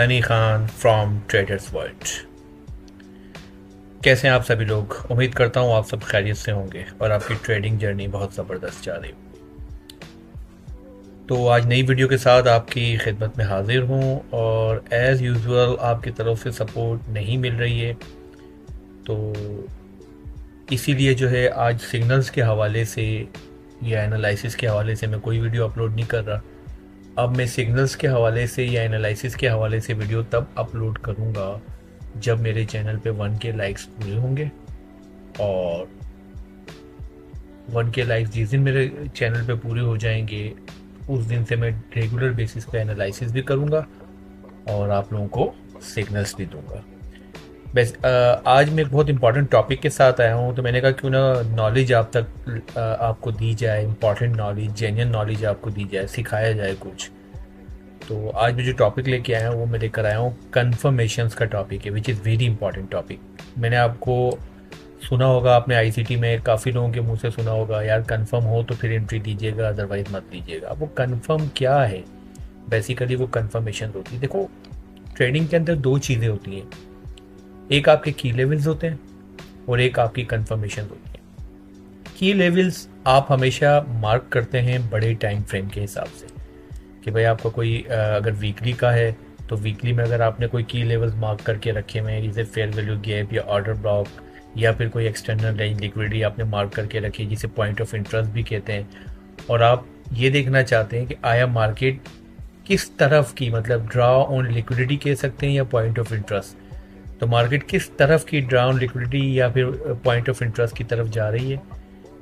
Sunny Khan from traders world. कैसे हैं आप सभी लोग? उम्मीद करता हूँ आप सब खैरियत से होंगे और आपकी ट्रेडिंग जर्नी बहुत ज़बरदस्त जा रही होगी। तो आज नई वीडियो के साथ आपकी खिदमत में हाजिर हूँ और एज़ यूजुअल आपकी तरफ से सपोर्ट नहीं मिल रही है, तो इसीलिए जो है आज सिग्नल्स के हवाले से या एनालिसिस के हवाले से मैं कोई वीडियो अपलोड नहीं कर रहा। अब मैं सिग्नल्स के हवाले से या एनालिसिस के हवाले से वीडियो तब अपलोड करूँगा जब मेरे चैनल पे 1K लाइक्स पूरे होंगे, और 1K लाइक्स जिस दिन मेरे चैनल पे पूरे हो जाएंगे उस दिन से मैं रेगुलर बेसिस पे एनालिसिस भी करूँगा और आप लोगों को सिग्नल्स भी दूंगा। बस आज मैं एक बहुत इंपॉर्टेंट टॉपिक के साथ आया हूँ, तो मैंने कहा क्यों ना नॉलेज आप तक आपको दी जाए, इंपॉर्टेंट नॉलेज, जेन्युइन नॉलेज आपको दी जाए, सिखाया जाए कुछ। तो आज मैं जो टॉपिक लेके आया हूँ वो मैं लेकर आया हूँ कन्फर्मेशंस का टॉपिक है, which is very important topic. मैंने आपको सुना होगा, आपने आईसीटी में काफ़ी लोगों के मुंह से सुना होगा, यार कंफर्म हो तो फिर एंट्री दीजिएगा, अदरवाइज मत दीजिएगा। अब वो कंफर्म क्या है? बेसिकली वो कंफर्मेशन होती है। देखो, ट्रेडिंग के अंदर दो चीज़ें होती हैं, एक आपके की लेवल्स होते हैं और एक आपकी कंफर्मेशन होती है। की लेवल्स आप हमेशा मार्क करते हैं बड़े टाइम फ्रेम के हिसाब से कि भाई आपका कोई अगर वीकली का है तो वीकली में अगर आपने कोई की लेवल्स मार्क करके रखे हुए हैं, जैसे फेयर वैल्यू गैप या ऑर्डर ब्लॉक या फिर कोई एक्सटर्नल रेंज लिक्विडिटी आपने मार्क करके रखी है जिसे पॉइंट ऑफ इंटरेस्ट भी कहते हैं, और आप ये देखना चाहते हैं कि आया मार्केट किस तरफ की, मतलब ड्रा ऑन लिक्विडिटी कह सकते हैं या पॉइंट ऑफ इंटरेस्ट, तो मार्केट किस तरफ की ड्रा ऑन लिक्विडिटी या फिर पॉइंट ऑफ इंटरेस्ट की तरफ जा रही है।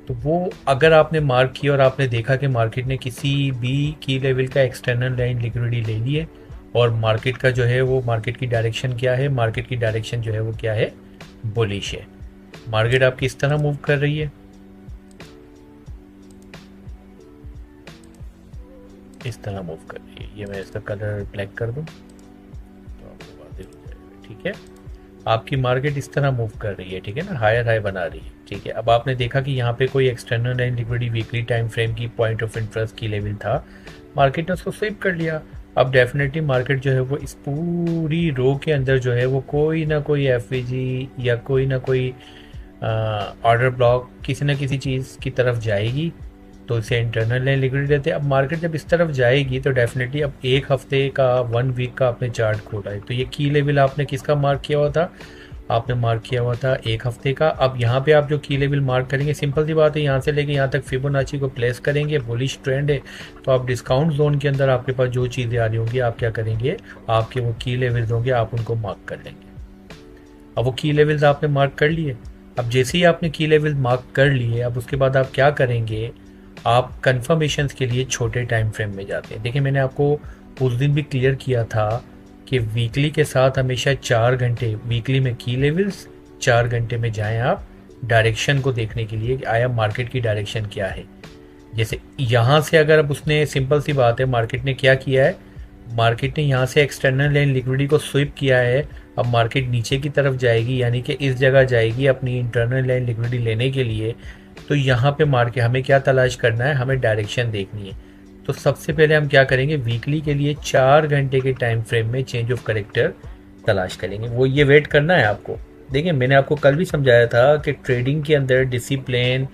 तो वो अगर आपने मार्क किया और आपने देखा कि मार्केट ने किसी भी की लेवल का एक्सटर्नल रेंज लिक्विडिटी ले ली है और मार्केट का जो है वो मार्केट की डायरेक्शन क्या है, मार्केट की डायरेक्शन जो है वो क्या है, बुलिश है। मार्केट आपकी इस तरह मूव कर रही है, इस तरह मूव कर रही है। ये मैं इसका कलर ब्लैक कर दूं तो आपको वाज़ेह हो जाएगा, ठीक है। आपकी मार्केट इस तरह मूव कर रही है, ठीक है ना, हायर हाई बना रही है, ठीक है। अब आपने देखा कि यहाँ पे कोई external line liquidity weekly time frame की पॉइंट ऑफ इंटरेस्ट की लेवल था, मार्केट ने उसको स्वीप कर लिया। अब डेफिनेटली मार्केट जो है वो इस पूरी रो के अंदर जो है वो कोई ना कोई एफवीजी या कोई ना कोई ऑर्डर ब्लॉक किसी न किसी चीज़ की तरफ जाएगी, तो इसे इंटरनल लाइन लिक्विडिटी देते हैं। अब मार्केट जब इस तरफ जाएगी तो डेफिनेटली अब एक हफ्ते का, 1 वीक का आपने चार्ट खोला है, तो ये की लेवल आपने किसका मार्क किया हुआ था? आपने मार्क किया हुआ था एक हफ्ते का। अब यहाँ पे आप जो की लेवल मार्क करेंगे, सिंपल सी बात है, यहाँ से लेके यहाँ तक फिबोनाची को प्लेस करेंगे, बुलिश ट्रेंड है, तो आप डिस्काउंट जोन के अंदर आपके पास जो चीज़ें आ रही होंगी आप क्या करेंगे, आपके वो की लेवल्स होंगे, आप उनको मार्क कर लेंगे। अब वो की लेवल्स आपने मार्क कर लिए। अब जैसे ही आपने की लेवल मार्क कर लिए, अब उसके बाद आप क्या करेंगे, आप कंफर्मेशंस के लिए छोटे टाइम फ्रेम में जाते हैं। देखिए, मैंने आपको उस दिन भी क्लियर किया था कि वीकली के साथ हमेशा 4 घंटे, वीकली में की लेवल्स 4 घंटे में जाएं आप डायरेक्शन को देखने के लिए कि आया मार्केट की डायरेक्शन क्या है। जैसे यहाँ से अगर अब उसने, सिंपल सी बात है, मार्केट ने क्या किया है, मार्केट ने यहाँ से एक्सटर्नल लाइन लिक्विडिटी को स्वीप किया है। अब मार्केट नीचे की तरफ जाएगी, यानी कि इस जगह जाएगी अपनी इंटरनल लाइन लिक्विडिटी लेने के लिए। तो यहाँ पे मार्केट हमें क्या तलाश करना है, हमें डायरेक्शन देखनी है। तो सबसे पहले हम क्या करेंगे, वीकली के लिए 4 घंटे के टाइम फ्रेम में चेंज ऑफ करेक्टर तलाश करेंगे। वो ये वेट करना है आपको। देखिए, मैंने आपको कल भी समझाया था कि ट्रेडिंग के अंदर डिसिप्लिन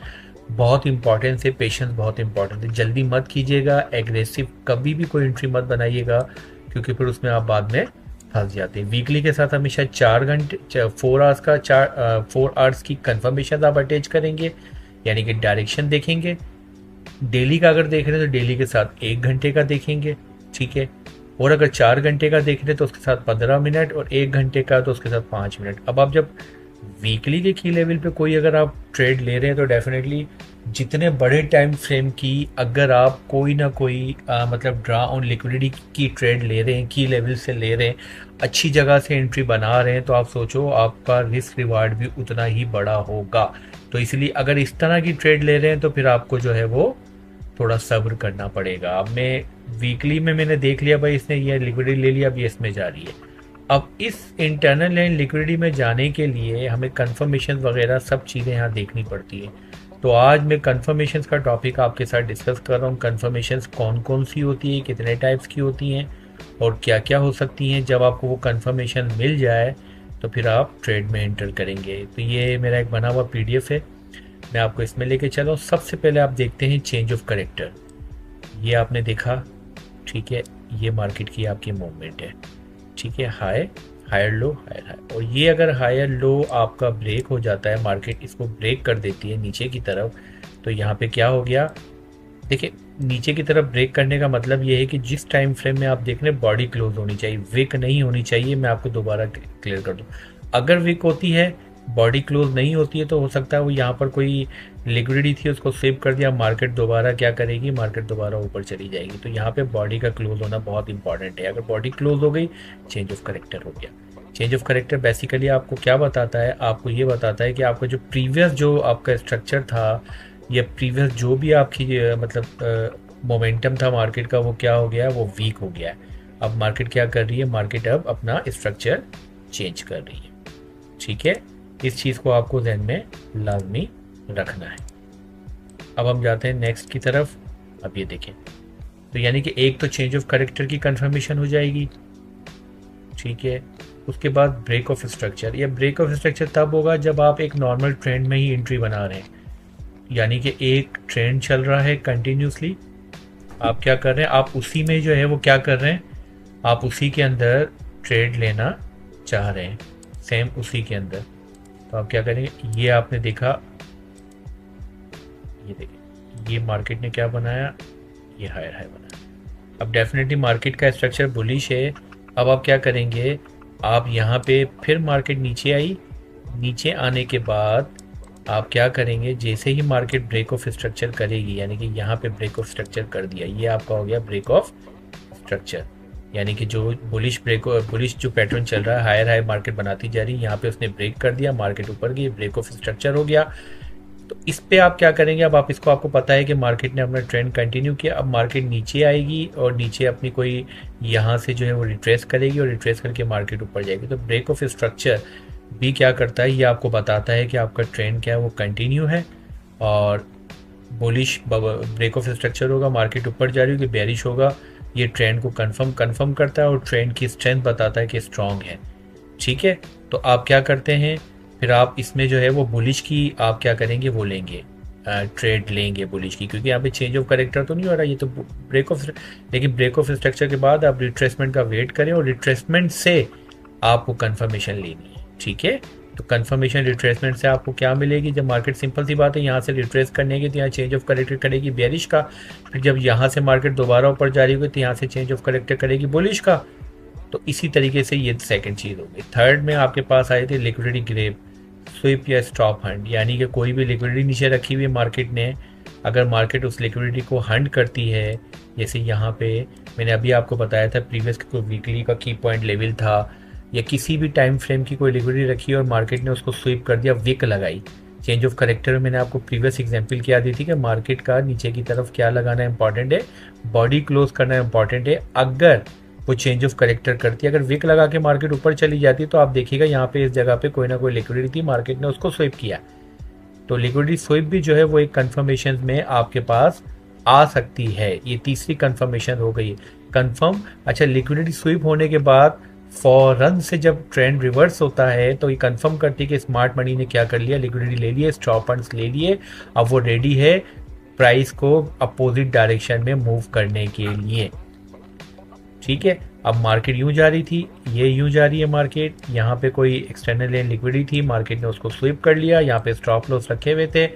बहुत इंपॉर्टेंट है, पेशेंस बहुत इंपॉर्टेंट है। जल्दी मत कीजिएगा, एग्रेसिव कभी भी कोई एंट्री मत बनाइएगा, क्योंकि फिर उसमें आप बाद में फंस जाते हैं। वीकली के साथ हमेशा 4 घंटे 4 आवर्स का 4 आवर्स की कंफर्मेशन आप अटैच करेंगे, यानी कि डायरेक्शन देखेंगे। डेली का अगर देख रहे हैं तो डेली के साथ 1 घंटे का देखेंगे, ठीक है। और अगर 4 घंटे का देख रहे हैं तो उसके साथ 15 मिनट, और 1 घंटे का तो उसके साथ 5 मिनट। अब आप जब वीकली के की लेवल पे कोई अगर आप ट्रेड ले रहे हैं तो डेफिनेटली जितने बड़े टाइम फ्रेम की अगर आप कोई ना कोई मतलब ड्रा ऑन लिक्विडिटी की ट्रेड ले रहे हैं, की लेवल से ले रहे हैं, अच्छी जगह से एंट्री बना रहे हैं, तो आप सोचो आपका रिस्क रिवार्ड भी उतना ही बड़ा होगा। तो इसलिए अगर इस तरह की ट्रेड ले रहे हैं तो फिर आपको जो है वो थोड़ा सब्र करना पड़ेगा। अब मैं वीकली में मैंने देख लिया भाई इसने ये लिक्विडिटी ले लिया, अब ये इसमें जा रही है। अब इस इंटरनल लाइन लिक्विडिटी में जाने के लिए हमें कंफर्मेशन वगैरह सब चीज़ें यहाँ देखनी पड़ती है। तो आज मैं कंफर्मेशन का टॉपिक आपके साथ डिस्कस कर रहा हूँ। कंफर्मेशन कौन कौन सी होती है, कितने टाइप्स की होती हैं, और क्या क्या हो सकती हैं। जब आपको वो कंफर्मेशन मिल जाए तो फिर आप ट्रेड में एंटर करेंगे। तो ये मेरा एक बना हुआ पीडीएफ है, मैं आपको इसमें लेके चला हूँ। सबसे पहले आप देखते हैं चेंज ऑफ करेक्टर। ये आपने देखा, ठीक है, ये मार्केट की आपकी मूवमेंट है, ठीक है, high higher low higher high. और ये अगर हायर लो आपका ब्रेक हो जाता है, मार्केट इसको ब्रेक कर देती है नीचे की तरफ, तो यहाँ पे क्या हो गया, देखिए नीचे की तरफ ब्रेक करने का मतलब ये है कि जिस टाइम फ्रेम में आप देख रहे हैं बॉडी क्लोज होनी चाहिए, विक नहीं होनी चाहिए। मैं आपको दोबारा क्लियर कर दूं, अगर विक होती है, बॉडी क्लोज नहीं होती है, तो हो सकता है वो यहाँ पर कोई लिक्विडिटी थी उसको सेव कर दिया, मार्केट दोबारा क्या करेगी, मार्केट दोबारा ऊपर चली जाएगी। तो यहाँ पे बॉडी का क्लोज होना बहुत इंपॉर्टेंट है। अगर बॉडी क्लोज हो गई, चेंज ऑफ करेक्टर हो गया। चेंज ऑफ करेक्टर बेसिकली आपको क्या बताता है, आपको ये बताता है कि आपका जो प्रीवियस जो आपका स्ट्रक्चर था या प्रीवियस जो भी आपकी मतलब मोमेंटम था मार्केट का, वो क्या हो गया, वो वीक हो गया है। अब मार्केट क्या कर रही है, मार्केट अब अपना स्ट्रक्चर चेंज कर रही है, ठीक है। इस चीज़ को आपको ध्यान में लाजमी रखना है। अब हम जाते हैं नेक्स्ट की तरफ। अब ये देखें, तो यानी कि एक तो चेंज ऑफ करेक्टर की कंफर्मेशन हो जाएगी, ठीक है। उसके बाद ब्रेक ऑफ स्ट्रक्चर। या ब्रेक ऑफ स्ट्रक्चर तब होगा जब आप एक नॉर्मल ट्रेंड में ही एंट्री बना रहे हैं, यानी कि एक ट्रेंड चल रहा है कंटिन्यूसली, आप क्या कर रहे हैं, आप उसी में जो है वो क्या कर रहे हैं, आप उसी के अंदर ट्रेड लेना चाह रहे हैं, सेम उसी के अंदर। तो आप क्या करेंगे, ये आपने देखा, ये देखिए ये मार्केट ने क्या बनाया, ये हायर हाई बनाया। अब डेफिनेटली मार्केट का स्ट्रक्चर बुलिश है। अब आप क्या करेंगे, आप यहाँ पे फिर मार्केट नीचे आई, नीचे आने के बाद आप क्या करेंगे, जैसे ही मार्केट ब्रेक ऑफ स्ट्रक्चर करेगी, यानी कि यहाँ पे ब्रेक ऑफ स्ट्रक्चर कर दिया, ये आपका हो गया ब्रेक ऑफ स्ट्रक्चर। यानी कि जो बुलिश जो पैटर्न चल रहा है, हायर हाई मार्केट बनाती जा रही है, यहाँ पे उसने ब्रेक कर दिया, मार्केट ऊपर गई, ब्रेक ऑफ स्ट्रक्चर हो गया। तो इस पे आप क्या करेंगे, अब आप इसको, आपको पता है कि मार्केट ने अपना ट्रेंड कंटिन्यू किया, अब मार्केट नीचे आएगी और नीचे अपनी कोई यहाँ से जो है वो रिट्रेस करेगी और रिट्रेस करके मार्केट ऊपर जाएगी। तो ब्रेक ऑफ स्ट्रक्चर भी क्या करता है, ये आपको बताता है कि आपका ट्रेंड क्या है, वो कंटिन्यू है और बुलिश ब्रेक ऑफ स्ट्रक्चर होगा, मार्केट ऊपर जा रही होगी, बेरिश होगा, ये ट्रेंड को कंफर्म करता है और ट्रेंड की स्ट्रेंथ बताता है कि स्ट्रांग है, ठीक है। तो आप क्या करते हैं, फिर आप इसमें जो है वो बुलिश की आप क्या करेंगे, वो लेंगे, ट्रेड लेंगे बुलिश की, क्योंकि यहाँ पे चेंज ऑफ करेक्टर तो नहीं हो रहा, ये तो ब्रेक ऑफ, लेकिन ब्रेक ऑफ स्ट्रक्चर के बाद आप रिट्रेसमेंट का वेट करें और रिट्रेसमेंट से आपको कंफर्मेशन लेनी है, ठीक है। तो कंफर्मेशन रिट्रेसमेंट से आपको क्या मिलेगी, जब मार्केट, सिंपल सी बात है, यहाँ से रिट्रेस करने की तो यहाँ चेंज ऑफ करेक्टर करेगी बेरिश का, फिर जब यहाँ से मार्केट दोबारा ऊपर जा रही होगी तो यहाँ से चेंज ऑफ करेक्टर करेगी बुलिश का। तो इसी तरीके से ये सेकंड चीज़ होगी। थर्ड में आपके पास आए थे लिक्विडिटी ग्रेप, स्विप या स्टॉप हंड, यानी कि कोई भी लिक्विडिटी नीचे रखी हुई है मार्केट ने, अगर मार्केट उस लिक्विडिटी को हंड करती है, जैसे यहाँ पे मैंने अभी आपको बताया था प्रीवियस कोई वीकली का की पॉइंट लेवल था या किसी भी टाइम फ्रेम की कोई लिक्विडिटी रखी है और मार्केट ने उसको स्विप कर दिया, विक लगाई, चेंज ऑफ करेक्टर में मैंने आपको प्रीवियस एग्जांपल क्या दी थी कि मार्केट का नीचे की तरफ क्या लगाना इंपॉर्टेंट है, बॉडी क्लोज करना इंपॉर्टेंट है। अगर वो चेंज ऑफ करेक्टर करती है, अगर विक लगा के मार्केट ऊपर चली जाती है तो आप देखिएगा यहाँ पे इस जगह पे कोई ना कोई लिक्विडिटी थी, मार्केट ने उसको स्विप किया। तो लिक्विडिटी स्विप भी जो है वो एक कंफर्मेशन में आपके पास आ सकती है। ये तीसरी कंफर्मेशन हो गई कंफर्म। अच्छा, लिक्विडिटी स्विप होने के बाद फौरन से जब ट्रेंड रिवर्स होता है तो ये कंफर्म करती है कि स्मार्ट मनी ने क्या कर लिया, लिक्विडिटी ले लिए, स्टॉप फंड्स ले लिए, अब वो रेडी है प्राइस को अपोजिट डायरेक्शन में मूव करने के लिए, ठीक है। अब मार्केट यूं जा रही थी, ये यूं जा रही है मार्केट, यहाँ पे कोई एक्सटर्नल लिक्विडिटी थी, मार्केट ने उसको स्विप कर लिया, यहाँ पे स्टॉप लॉस रखे हुए थे,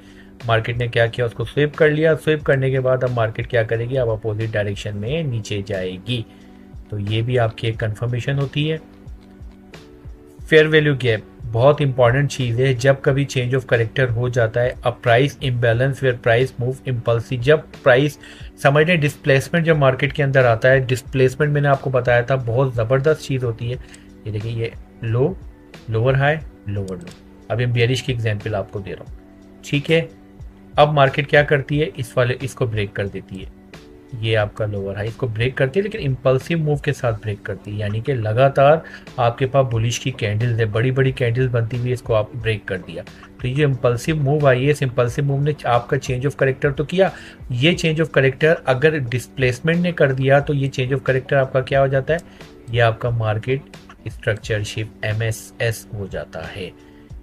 मार्केट ने क्या किया, उसको स्विप कर लिया। स्विप करने के बाद अब मार्केट क्या करेगी, अब अपोजिट डायरेक्शन में नीचे जाएगी। तो ये भी आपकी एक कंफर्मेशन होती है। फेयर वैल्यू गैप बहुत इंपॉर्टेंट चीज़ है। जब कभी चेंज ऑफ करेक्टर हो जाता है, a price imbalance where price move impulsive, जब प्राइस समझ लें डिस्प्लेसमेंट जब मार्केट के अंदर आता है, डिस्प्लेसमेंट मैंने आपको बताया था बहुत ज़बरदस्त चीज़ होती है। ये देखिए, ये लो, लोअर हाई, लोअर लो, अब मैं बेयरिश की एग्जांपल आपको दे रहा हूँ, ठीक है। अब मार्केट क्या करती है, इस वाले इसको ब्रेक कर देती है, ये आपका लोअर हाई इसको ब्रेक करती है, लेकिन इम्पल्सिव मूव के साथ ब्रेक करती है, यानी कि लगातार आपके पास बुलिश की कैंडल्स है, बड़ी बड़ी कैंडल्स बनती हुई, इसको आप ब्रेक कर दिया। तो ये इम्पल्सिव मूव आई है, इस इम्पल्सिव मूव ने आपका चेंज ऑफ करेक्टर तो किया। ये चेंज ऑफ करेक्टर अगर डिस्प्लेसमेंट ने कर दिया तो ये चेंज ऑफ करेक्टर आपका क्या हो जाता है, ये आपका मार्केट स्ट्रक्चर शिफ्ट MSS हो जाता है।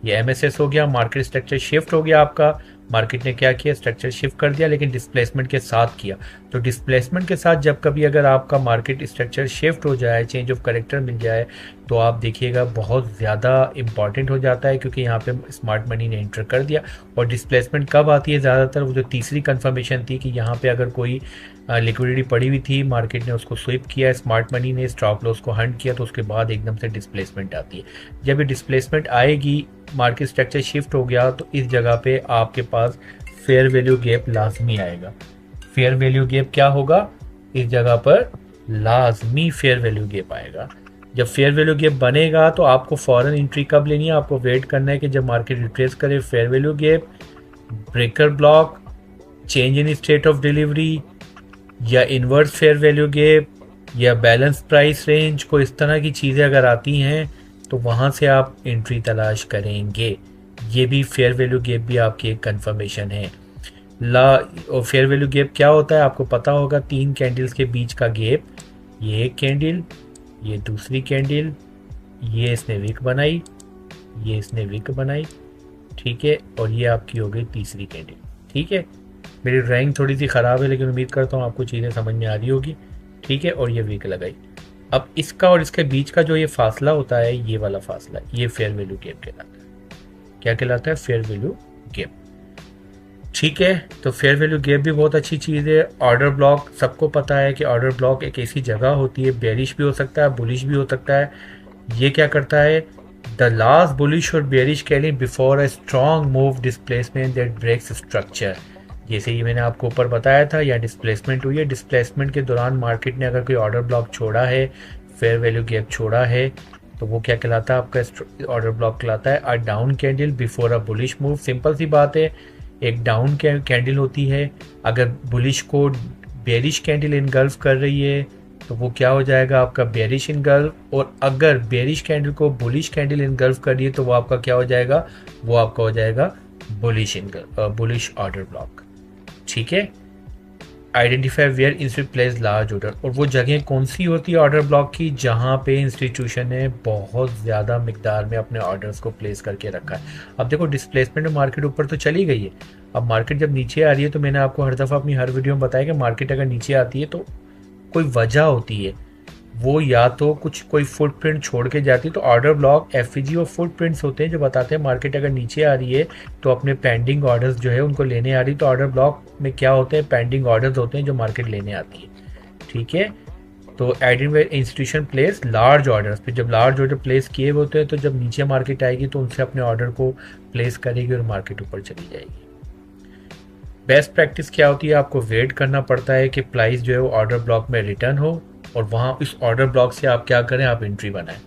ये MSS हो गया, मार्केट स्ट्रक्चर शिफ्ट हो गया आपका। मार्केट ने क्या किया, स्ट्रक्चर शिफ्ट कर दिया, लेकिन डिस्प्लेसमेंट के साथ किया। तो डिस्प्लेसमेंट के साथ जब कभी अगर आपका मार्केट स्ट्रक्चर शिफ्ट हो जाए, चेंज ऑफ करेक्टर मिल जाए, तो आप देखिएगा बहुत ज़्यादा इंपॉर्टेंट हो जाता है, क्योंकि यहाँ पे स्मार्ट मनी ने एंटर कर दिया। और डिस्प्लेसमेंट कब आती है ज़्यादातर, वो जो तीसरी कंफर्मेशन थी कि यहाँ पे अगर कोई लिक्विडिटी पड़ी हुई थी, मार्केट ने उसको स्विप किया, स्मार्ट मनी ने स्टॉप लॉस को हंट किया, तो उसके बाद एकदम से डिस्प्लेसमेंट आती है। जब ये डिस्प्लेसमेंट आएगी, मार्केट स्ट्रक्चर शिफ्ट हो गया, तो इस जगह पे आपके पास फेयर वैल्यू गैप लाजमी आएगा। फेयर वैल्यू गैप क्या होगा, इस जगह पर लाजमी फेयर वैल्यू गैप आएगा। जब फेयर वैल्यू गैप बनेगा तो आपको फॉरन एंट्री कब लेनी है, आपको वेट करना है कि जब मार्केट रिट्रेस करे, fair value gap, breaker block, change in state of delivery, या इन्वर्स फेयर वैल्यू गैप, या बैलेंस प्राइस रेंज, को इस तरह की चीज़ें अगर आती हैं तो वहाँ से आप एंट्री तलाश करेंगे। ये भी फेयर वैल्यू गैप भी आपकी एक कंफर्मेशन है। और फेयर वैल्यू गैप क्या होता है आपको पता होगा, 3 कैंडल्स के बीच का गैप। ये एक कैंडल, ये दूसरी कैंडल, ये इसने विक बनाई, ये इसने विक बनाई, ठीक है, और ये आपकी हो गई तीसरी कैंडल। ठीक है, मेरी ड्राइंग थोड़ी सी ख़राब है, लेकिन उम्मीद करता हूँ आपको चीज़ें समझ में आ रही होगी। ठीक है, और ये विक लगाई। अब इसका और इसके बीच का जो ये फासला होता है, ये वाला फासला, ये फेयर वैल्यू गैप कहलाता है। क्या कहलाता है, फेयर वैल्यू गैप। ठीक है, तो फेयर वैल्यू गैप भी बहुत अच्छी चीज़ है। ऑर्डर ब्लॉक, सबको पता है कि ऑर्डर ब्लॉक एक ऐसी जगह होती है, बेरिश भी हो सकता है, बुलिश भी हो सकता है। ये क्या करता है, द लास्ट बुलिश और bearish candle before a strong move displacement that breaks structure. जैसे ये मैंने आपको ऊपर बताया था, या डिस्प्लेसमेंट हुई है, डिस्प्लेसमेंट के दौरान मार्केट ने अगर कोई ऑर्डर ब्लॉक छोड़ा है, फेयर वैल्यू गैप छोड़ा है, तो वो क्या कहलाता है, आपका ऑर्डर ब्लॉक कहलाता है a down candle before a bullish move. Simple सी बात है, एक डाउन कैंडल होती है, अगर बुलिश को बेरिश कैंडल इनगल्फ कर रही है तो वो क्या हो जाएगा, आपका बेरिश इनगल्फ। और अगर बेरिश कैंडल को बुलिश कैंडल इनगल्फ कर रही है तो वो आपका क्या हो जाएगा, वो आपका हो जाएगा बुलिश ऑर्डर ब्लॉक। ठीक है, identify where institute place large order. और वो जगह कौन सी होती है ऑर्डर ब्लॉक की, जहाँ पे इंस्टीट्यूशन ने बहुत ज़्यादा मिकदार में अपने ऑर्डर्स को प्लेस करके रखा है। अब देखो, डिस्प्लेसमेंट में मार्केट ऊपर तो चली गई है, अब मार्केट जब नीचे आ रही है, तो मैंने आपको हर दफ़ा अपनी हर वीडियो में बताया कि मार्केट अगर नीचे आती है तो कोई वजह होती है, वो या तो कुछ कोई फुटप्रिंट छोड़ के जाती है। तो ऑर्डर ब्लॉक, एफईजी और फुटप्रिंट्स होते हैं जो बताते हैं मार्केट अगर नीचे आ रही है तो अपने पेंडिंग ऑर्डर्स जो है उनको लेने आ रही है। तो ऑर्डर ब्लॉक में क्या होते हैं, पेंडिंग ऑर्डर्स होते हैं जो मार्केट लेने आती है। ठीक है, तो identify institution place large orders पे, जब लार्ज ऑर्डर प्लेस किए हुए होते हैं तो जब नीचे मार्केट आएगी तो उनसे अपने ऑर्डर को प्लेस करेगी और मार्केट ऊपर चली जाएगी। बेस्ट प्रैक्टिस क्या होती है, आपको वेट करना पड़ता है कि प्राइस जो है वो ऑर्डर ब्लॉक में रिटर्न हो, और वहाँ इस ऑर्डर ब्लॉक से आप क्या करें, आप एंट्री बनाएं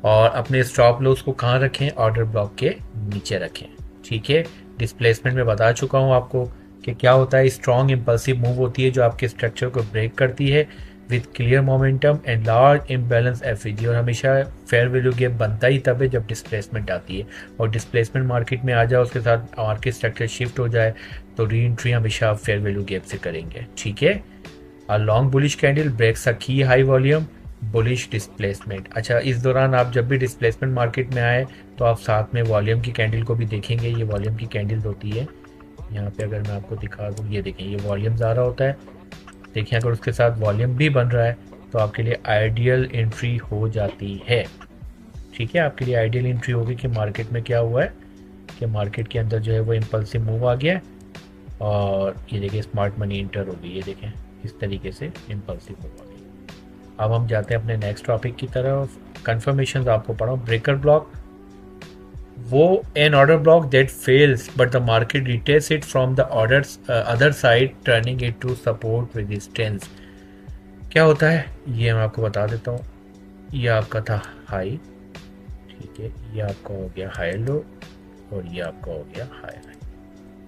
और अपने स्टॉप लॉस को कहाँ रखें, ऑर्डर ब्लॉक के नीचे रखें। ठीक है, डिस्प्लेसमेंट में बता चुका हूँ आपको कि क्या होता है, स्ट्रॉन्ग इम्पल्सिव मूव होती है जो आपके स्ट्रक्चर को ब्रेक करती है with clear momentum and large imbalance FEG. और हमेशा फेयर वैल्यू गैप बनता ही तब है जब डिस्प्लेसमेंट आती है, और डिस्प्लेसमेंट मार्केट में आ जाए, उसके साथ मार्केट स्ट्रक्चर शिफ्ट हो जाए, तो री एंट्री हमेशा आप फेयर वैल्यू गैप से करेंगे। ठीक है, a long bullish candle breaks a key high volume bullish displacement. अच्छा, इस दौरान आप जब भी डिस्प्लेसमेंट मार्केट में आए तो आप साथ में वॉल्यूम की कैंडल को भी देखेंगे। ये वॉल्यूम की कैंडल होती है, यहाँ पे अगर मैं आपको दिखा दूँ, ये देखें, ये वॉल्यूम ज़्यादा होता है। देखिए, अगर उसके साथ वॉल्यूम भी बन रहा है तो आपके लिए आइडियल एंट्री हो जाती है। ठीक है, आपके लिए आइडियल एंट्री होगी कि मार्केट में क्या हुआ है कि मार्केट के अंदर जो है वो इम्पल्सिव मूव आ गया है, और ये देखिए स्मार्ट मनी इंटर होगी, ये देखें इस तरीके से इम्पल्सिव मूव आ गई। अब हम जाते हैं अपने नेक्स्ट टॉपिक की तरफ। कंफर्मेशन आपको पढ़ाऊँ। ब्रेकर ब्लॉक, वो an order block that fails but the market retakes it from the orders other side turning it to support resistance. क्या होता है ये मैं आपको बता देता हूँ। ये आपका था हाई, ठीक है, ये आपका हो गया हाई लो, और ये आपका हो गया हाई हाई।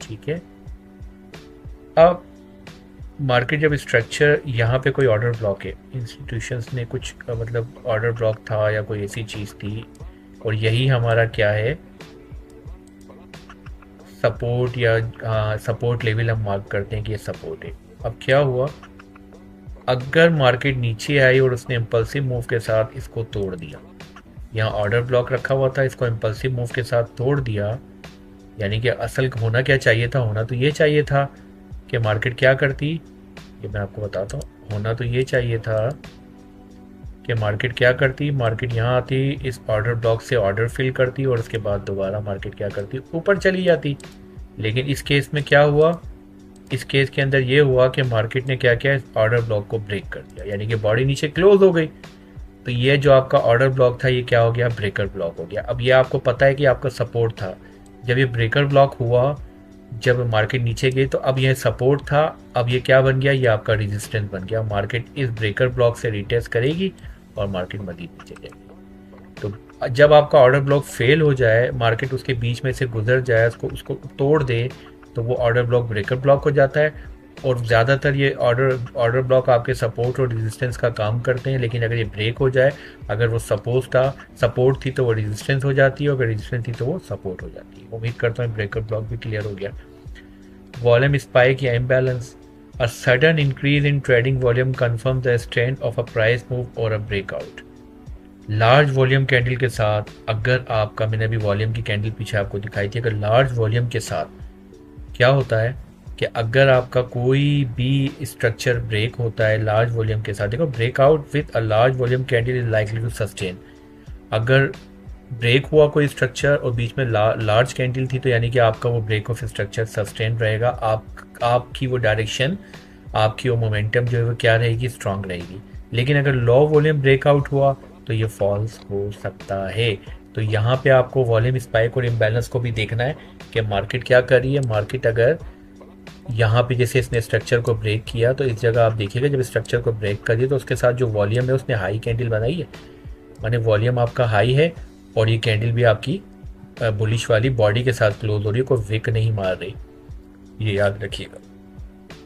ठीक है, अब मार्केट जब स्ट्रक्चर यहाँ पे कोई ऑर्डर ब्लॉक है, इंस्टीट्यूशंस ने कुछ मतलब ऑर्डर ब्लॉक था या कोई ऐसी चीज़ थी, और यही हमारा क्या है सपोर्ट या सपोर्ट लेवल हम मार्क करते हैं कि ये सपोर्ट है। अब क्या हुआ, अगर मार्केट नीचे आई और उसने इम्पल्सिव मूव के साथ इसको तोड़ दिया, यहाँ ऑर्डर ब्लॉक रखा हुआ था, इसको इम्पल्सिव मूव के साथ तोड़ दिया, यानी कि असल होना क्या चाहिए था, होना तो ये चाहिए था कि मार्केट क्या करती, ये मैं आपको बताता हूँ। होना तो ये चाहिए था कि मार्केट क्या करती, मार्केट यहाँ आती, इस ऑर्डर ब्लॉक से ऑर्डर फिल करती और उसके बाद दोबारा मार्केट क्या करती, ऊपर चली जाती। लेकिन इस केस में क्या हुआ, इस केस के अंदर ये हुआ कि मार्केट ने क्या किया, इस ऑर्डर ब्लॉक को ब्रेक कर दिया, यानी कि बॉडी नीचे क्लोज हो गई। तो ये जो आपका ऑर्डर ब्लॉक था ये क्या हो गया, ब्रेकर ब्लॉक हो गया। अब ये आपको पता है कि आपका सपोर्ट था, जब ये ब्रेकर ब्लॉक हुआ, जब मार्केट नीचे गई तो अब यह सपोर्ट था, अब ये क्या बन गया, ये आपका रेजिस्टेंस बन गया। मार्केट इस ब्रेकर ब्लॉक से रिटेस्ट करेगी और मार्केट मजीद नीचे जाएगी। तो जब आपका ऑर्डर ब्लॉक फेल हो जाए, मार्केट उसके बीच में से गुजर जाए, उसको तोड़ दे, तो वो ऑर्डर ब्लॉक ब्रेकर ब्लॉक हो जाता है। और ज़्यादातर ये ऑर्डर ब्लॉक आपके सपोर्ट और रेजिस्टेंस का काम करते हैं। लेकिन अगर ये ब्रेक हो जाए, अगर वो सपोर्ट थी तो वो रेजिस्टेंस हो जाती है, अगर रेजिस्टेंस थी तो वो सपोर्ट हो जाती है। उम्मीद करता हूँ ब्रेकर ब्लॉक भी क्लियर हो गया। वॉल्यूम स्पाइक या imbalance, a sudden increase in trading volume confirm the strength of a price move और a breakout. Large volume candle के साथ, अगर आपका, मैंने अभी वॉल्यूम की कैंडल पीछे आपको दिखाई थी, अगर लार्ज वॉल्यूम के साथ क्या होता है कि अगर आपका कोई भी स्ट्रक्चर ब्रेक होता है लार्ज वॉल्यूम के साथ, देखो breakout with a large volume candle is likely to sustain. अगर ब्रेक हुआ कोई स्ट्रक्चर और बीच में लार्ज कैंडल थी, तो यानी कि आपका वो ब्रेक ऑफ स्ट्रक्चर सस्टेन रहेगा, आपकी वो डायरेक्शन, आपकी वो मोमेंटम जो है वो क्या रहेगी, स्ट्रांग रहेगी। लेकिन अगर लो वॉल्यूम ब्रेकआउट हुआ तो ये फॉल्स हो सकता है। तो यहाँ पे आपको वॉल्यूम स्पाइक और इम्बैलेंस को भी देखना है कि मार्केट क्या कर रही है। मार्केट अगर यहाँ पे जैसे इसने स्ट्रक्चर को ब्रेक किया, तो इस जगह आप देखिएगा जब स्ट्रक्चर को ब्रेक करिए तो उसके साथ जो वॉल्यूम है उसने हाई कैंडल बनाई है, माने वॉल्यूम आपका हाई है और ये कैंडल भी आपकी बुलिश वाली बॉडी के साथ क्लोज हो रही है, कोई विक नहीं मार रही, ये याद रखिएगा।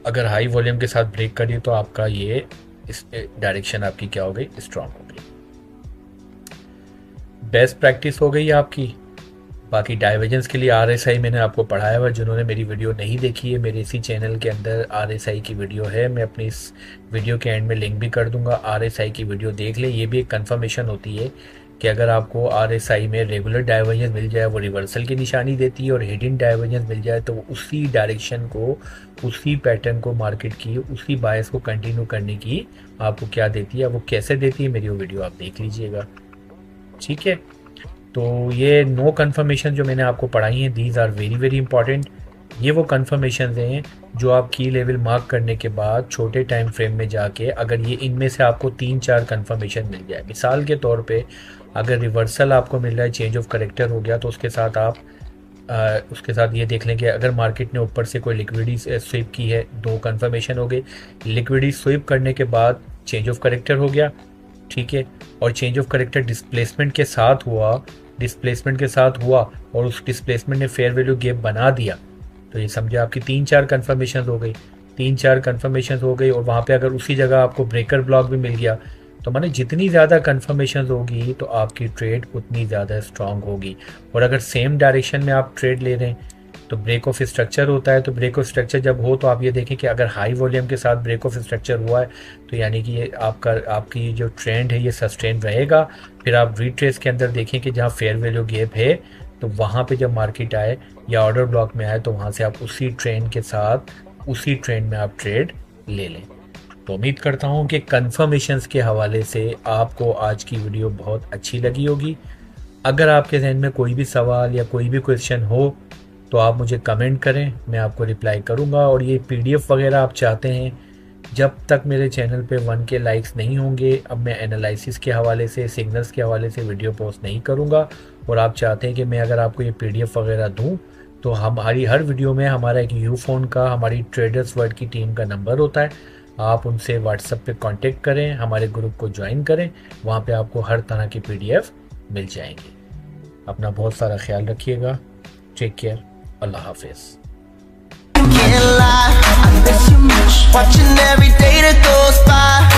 अगर हाई वॉल्यूम के साथ ब्रेक करिए तो आपका ये इस डायरेक्शन आपकी क्या हो गई, स्ट्रांग हो गई। बेस्ट प्रैक्टिस हो गई आपकी। बाकी डाइवर्जेंस के लिए RSI मैंने आपको पढ़ाया हुआ, जिन्होंने मेरी वीडियो नहीं देखी है, मेरे इसी चैनल के अंदर RSI की वीडियो है, मैं अपनी इस वीडियो के एंड में लिंक भी कर दूंगा, RSI की वीडियो देख लें। ये भी एक कंफर्मेशन होती है कि अगर आपको RSI में रेगुलर डाइवर्जेंस मिल जाए, वो रिवर्सल की निशानी देती है, और हिडन डाइवर्जेंस मिल जाए तो वो उसी डायरेक्शन को, उसी पैटर्न को, मार्केट की उसी बायस को कंटिन्यू करने की आपको क्या देती है, वो कैसे देती है, मेरी वो वीडियो आप देख लीजिएगा, ठीक है। तो ये नो कन्फर्मेशन जो मैंने आपको पढ़ाई हैं, these are very very important. ये वो कन्फर्मेशन हैं जो आप की लेवल मार्क करने के बाद छोटे टाइम फ्रेम में जाके, अगर ये इनमें से आपको 3-4 कन्फर्मेशन मिल जाए, मिसाल के तौर पे अगर रिवर्सल आपको मिल रहा है, चेंज ऑफ करेक्टर हो गया, तो उसके साथ आप उसके साथ ये देख लें कि अगर मार्केट ने ऊपर से कोई लिक्विडिटी स्वीप की है, 2 कन्फर्मेशन हो गई। लिक्विडिटी स्वीप करने के बाद चेंज ऑफ करेक्टर हो गया, ठीक है, और चेंज ऑफ करेक्टर डिस्प्लेसमेंट के साथ हुआ और उस डिस्प्लेसमेंट ने फेयर वैल्यू गैप बना दिया, तो ये समझे आपकी 3-4 कन्फर्मेशन हो गई, 3-4 कन्फर्मेशन हो गई। और वहाँ पे अगर उसी जगह आपको ब्रेकर ब्लॉक भी मिल गया, तो माने जितनी ज़्यादा कन्फर्मेशन होगी तो आपकी ट्रेड उतनी ज़्यादा स्ट्रांग होगी। और अगर सेम डायरेक्शन में आप ट्रेड ले रहे हैं तो ब्रेक ऑफ स्ट्रक्चर होता है, तो ब्रेक ऑफ स्ट्रक्चर जब हो तो आप ये देखें कि अगर हाई वॉल्यूम के साथ ब्रेक ऑफ स्ट्रक्चर हुआ है तो यानी कि ये आपकी जो ट्रेंड है ये सस्टेन रहेगा। फिर आप रिट्रेस के अंदर देखें कि जहाँ फेयर वैल्यू गैप है, तो वहाँ पे जब मार्केट आए या ऑर्डर ब्लॉक में आए, तो वहाँ से आप उसी ट्रेंड के साथ, उसी ट्रेंड में आप ट्रेड ले लें। तो उम्मीद करता हूँ कि कन्फर्मेशंस के हवाले से आपको आज की वीडियो बहुत अच्छी लगी होगी। अगर आपके जहन में कोई भी सवाल या कोई भी क्वेश्चन हो तो आप मुझे कमेंट करें, मैं आपको रिप्लाई करूंगा। और ये PDF वगैरह आप चाहते हैं, जब तक मेरे चैनल पे 1K लाइक्स नहीं होंगे, अब मैं एनालिसिस के हवाले से, सिग्नल्स के हवाले से वीडियो पोस्ट नहीं करूंगा। और आप चाहते हैं कि मैं अगर आपको ये PDF वगैरह दूं, तो हमारी हर वीडियो में हमारा एक यूफोन का, हमारी ट्रेडर्स वर्ल्ड की टीम का नंबर होता है, आप उनसे व्हाट्सएप पे कांटेक्ट करें, हमारे ग्रुप को ज्वाइन करें, वहाँ पे आपको हर तरह की PDF मिल जाएंगे। अपना बहुत सारा ख्याल रखिएगा, टेक केयर, अल्लाह हाफिज़। watching every day that goes by.